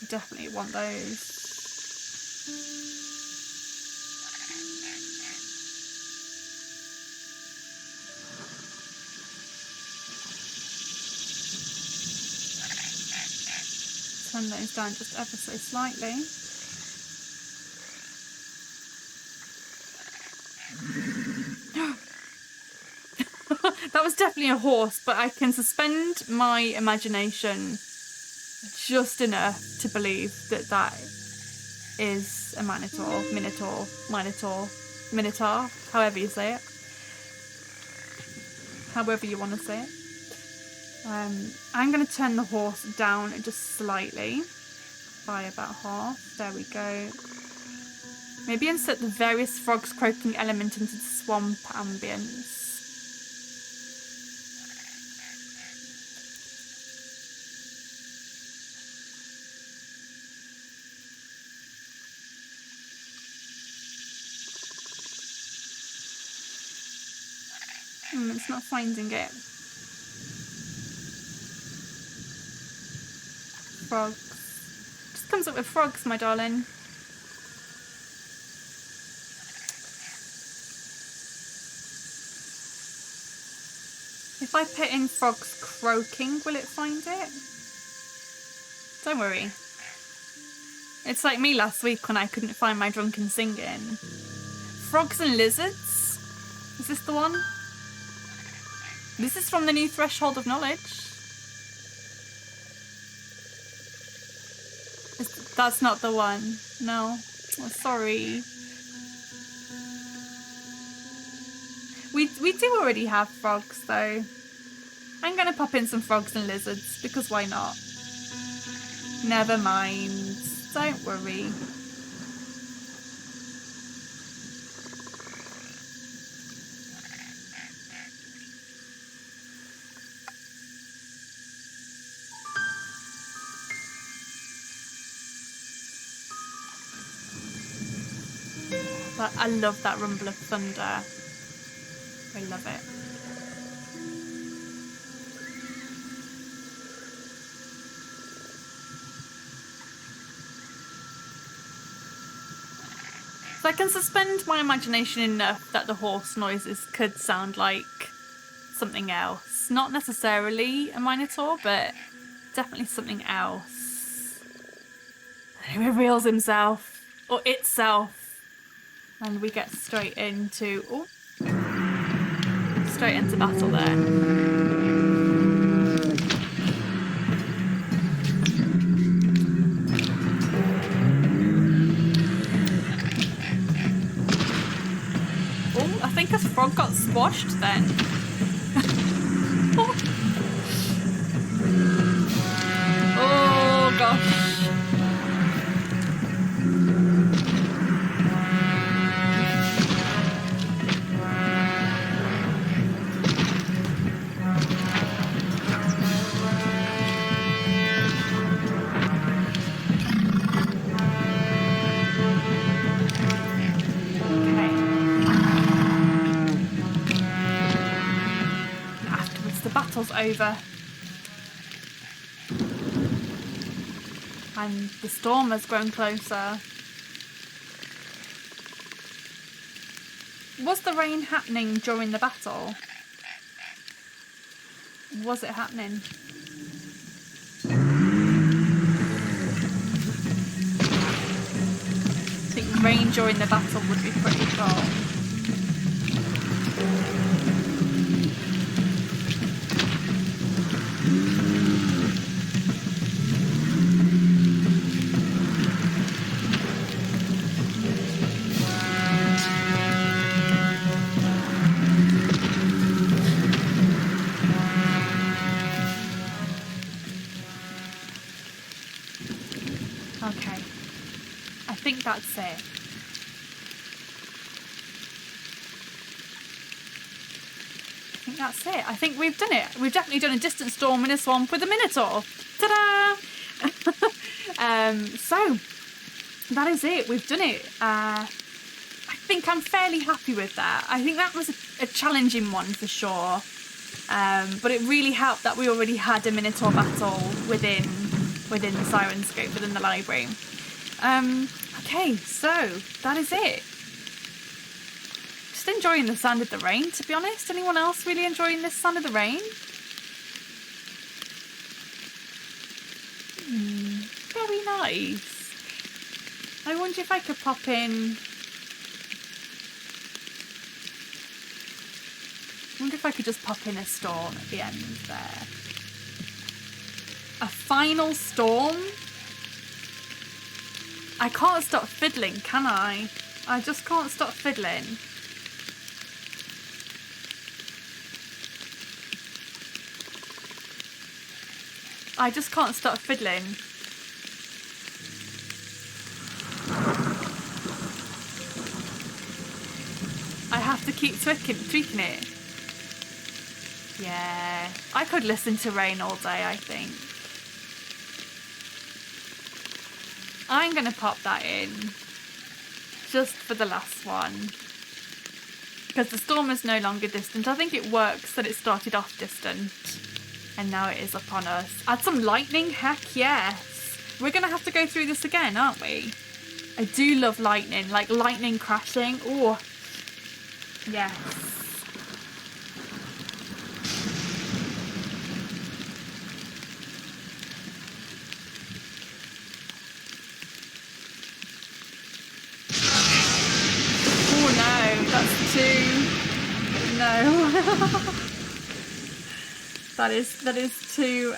We definitely want those. Turn those down just ever so slightly. That was definitely a horse, but I can suspend my imagination just enough to believe that that is a minotaur, minotaur, however you say it. However you want to say it. I'm going to turn the horse down just slightly by about half. There we go. Maybe insert the various frogs croaking element into the swamp ambience. It's not finding it. Frogs. Just comes up with frogs, my darling. If I put in frogs croaking, will it find it? Don't worry. It's like me last week when I couldn't find my drunken singing. Frogs and lizards? Is this the one? This is from the new Threshold of Knowledge. That's not the one. No. Oh, sorry. We do already have frogs though. I'm gonna pop in some frogs and lizards because why not? Never mind. Don't worry. But I love that rumble of thunder. I love it. So I can suspend my imagination enough that the horse noises could sound like something else. Not necessarily a minotaur, but definitely something else. He reveals himself, or itself. And we get straight into battle there. Oh, I think a frog got squashed then. Oh gosh. Over, and the storm has grown closer. Was the rain happening during the battle? Was it happening? I think rain during the battle would be pretty cool. That's it. I think that's it. I think we've done it. We've definitely done a distant storm in a swamp with a minotaur. Ta-da! So that is it. We've done it. I think I'm fairly happy with that. I think that was a challenging one for sure. But it really helped that we already had a minotaur battle within the Syrinscape, within the library. Okay, so that is it. Just enjoying the sound of the rain, to be honest. Anyone else really enjoying this sound of the rain? Very nice. I wonder if I could pop in... I wonder if I could just pop in a storm at the end there. A final storm? I can't stop fiddling, can I? I just can't stop fiddling. I just can't stop fiddling. I have to keep tweaking it. Yeah, I could listen to rain all day, I think. I'm going to pop that in just for the last one. Because the storm is no longer distant. I think it works that it started off distant and now it is upon us. Add some lightning? Heck yes. We're going to have to go through this again, aren't we? I do love lightning, like lightning crashing. Oh, yes. That is too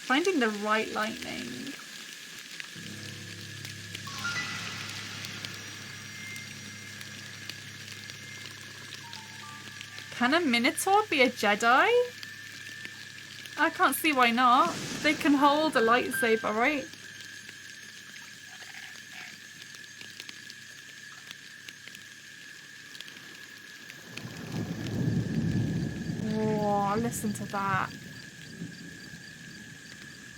finding the right lightning. Can a Minotaur be a Jedi? I can't see why not. They can hold a lightsaber, right? Oh, listen to that.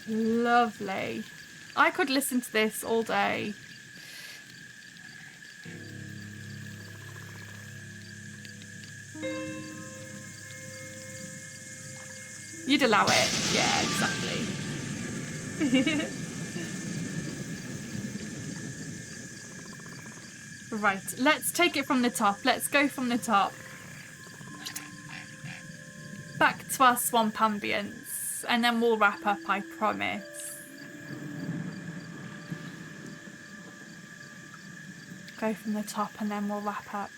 Lovely. I could listen to this all day. You'd allow it. Yeah, exactly. Right, let's take it from the top. Let's go from the top. Back to our swamp ambience. And then we'll wrap up, I promise. Go from the top and then we'll wrap up.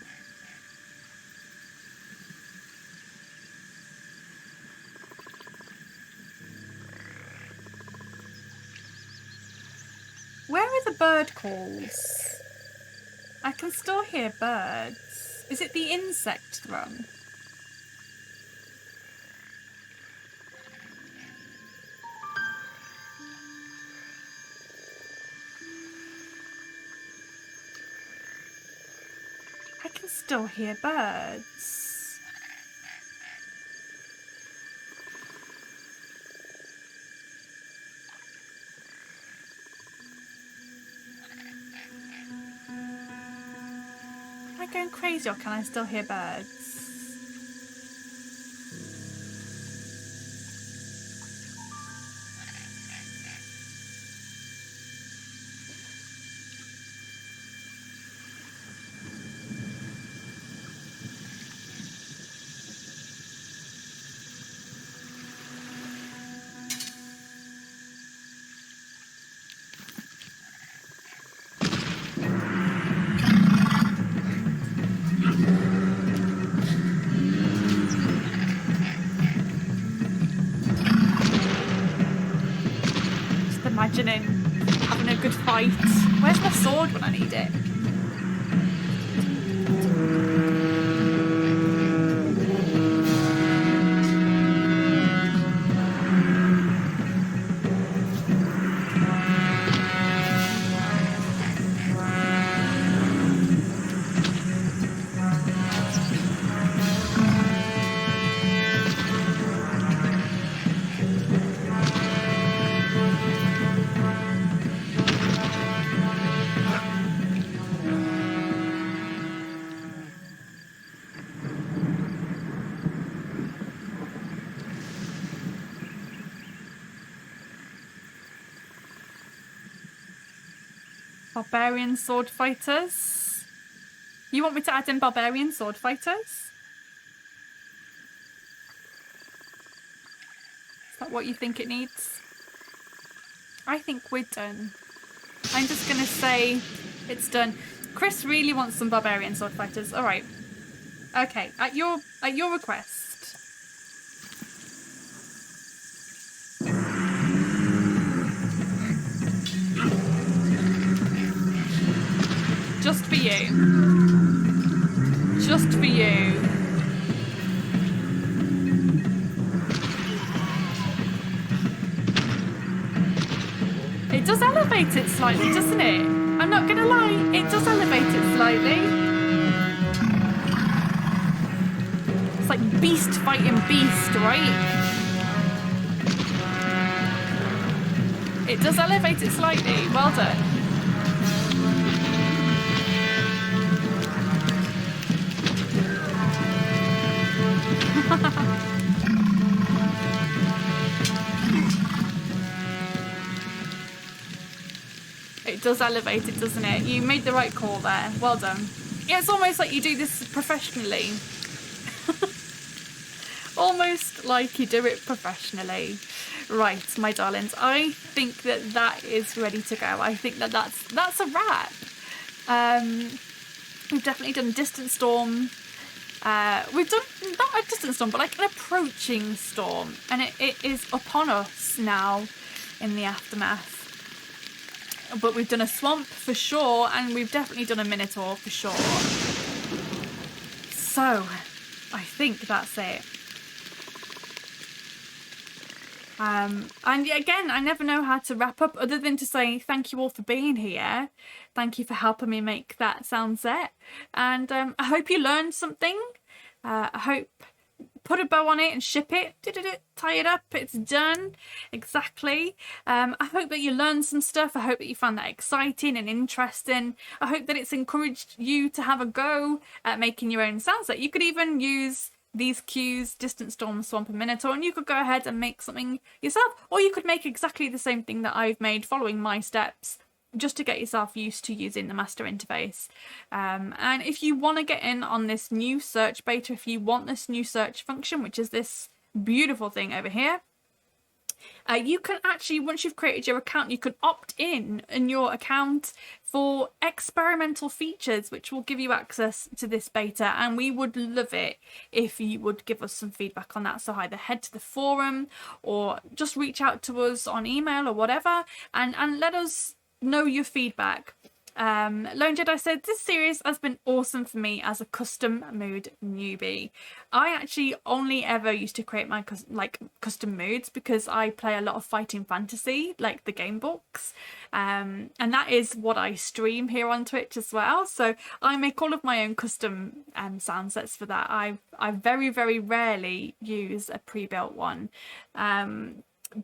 Where are the bird calls? I can still hear birds. Is it the insect thrum? I can still hear birds. Am I going crazy or can I still hear birds? Imagining having a good fight. Where's my sword when I need it? Barbarian sword fighters? You want me to add in barbarian sword fighters? Is that what you think it needs? I think we're done. I'm just gonna say it's done. Chris really wants some barbarian sword fighters. All right. Okay. At your request. Just for you. Just for you. It does elevate it slightly, doesn't it? I'm not gonna lie, it does elevate it slightly. It's like beast fighting beast, right? It does elevate it slightly. Well done. It does elevate it, doesn't it? You made the right call there. Well done. Yeah, it's almost like you do this professionally. Almost like you do it professionally. Right, my darlings, I think that is ready to go. I think that's a wrap. We've definitely done Distant Storm. We've done not a distant storm, but like an approaching storm, and it is upon us now in the aftermath. But we've done a swamp for sure, and we've definitely done a minotaur for sure. So I think that's it. And again, I never know how to wrap up other than to say thank you all for being here. Thank you for helping me make that sound set. And I hope you learned something. I hope put a bow on it and ship it. Tie it up. It's done. Exactly. I hope that you learned some stuff. I hope that you found that exciting and interesting. I hope that it's encouraged you to have a go at making your own sound set. You could even use these cues, Distant Storm, Swamp and Minotaur, and you could go ahead and make something yourself, or you could make exactly the same thing that I've made following my steps, just to get yourself used to using the master interface. And if you want to get in on this new search beta, if you want this new search function, which is this beautiful thing over here, you can actually, once you've created your account, you can opt in your account for experimental features which will give you access to this beta, and we would love it if you would give us some feedback on that. So either head to the forum or just reach out to us on email or whatever, and let us know your feedback. Lone Jedi said, this series has been awesome for me as a custom mood newbie. I actually only ever used to create my custom moods because I play a lot of fighting fantasy, like the game books, and that is what I stream here on Twitch as well. So I make all of my own custom sound sets for that. I very, very rarely use a pre-built one.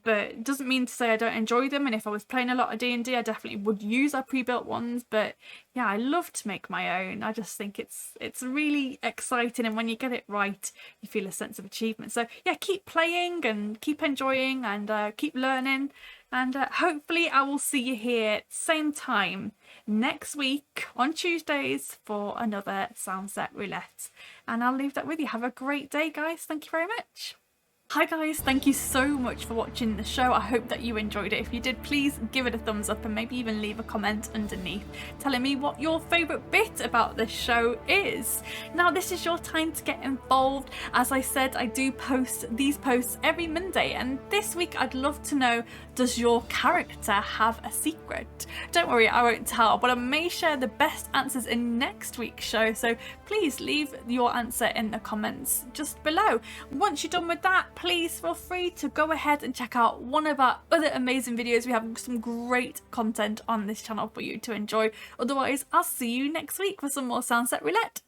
But it doesn't mean to say I don't enjoy them, and if I was playing a lot of D&D I definitely would use our pre-built ones. But yeah, I love to make my own. I just think it's really exciting, and when you get it right you feel a sense of achievement. So yeah, keep playing and keep enjoying and keep learning, and hopefully I will see you here same time next week on Tuesdays for another SoundSet Roulette. And I'll leave that with you. Have a great day, guys. Thank you very much. Hi guys, thank you so much for watching the show. I hope that you enjoyed it. If you did, please give it a thumbs up and maybe even leave a comment underneath telling me what your favourite bit about this show is. Now this is your time to get involved. As I said, I do post these posts every Monday, and this week I'd love to know, does your character have a secret? Don't worry, I won't tell, but I may share the best answers in next week's show, so please leave your answer in the comments just below. Once you're done with that, please feel free to go ahead and check out one of our other amazing videos. We have some great content on this channel for you to enjoy. Otherwise, I'll see you next week for some more SoundSet Roulette.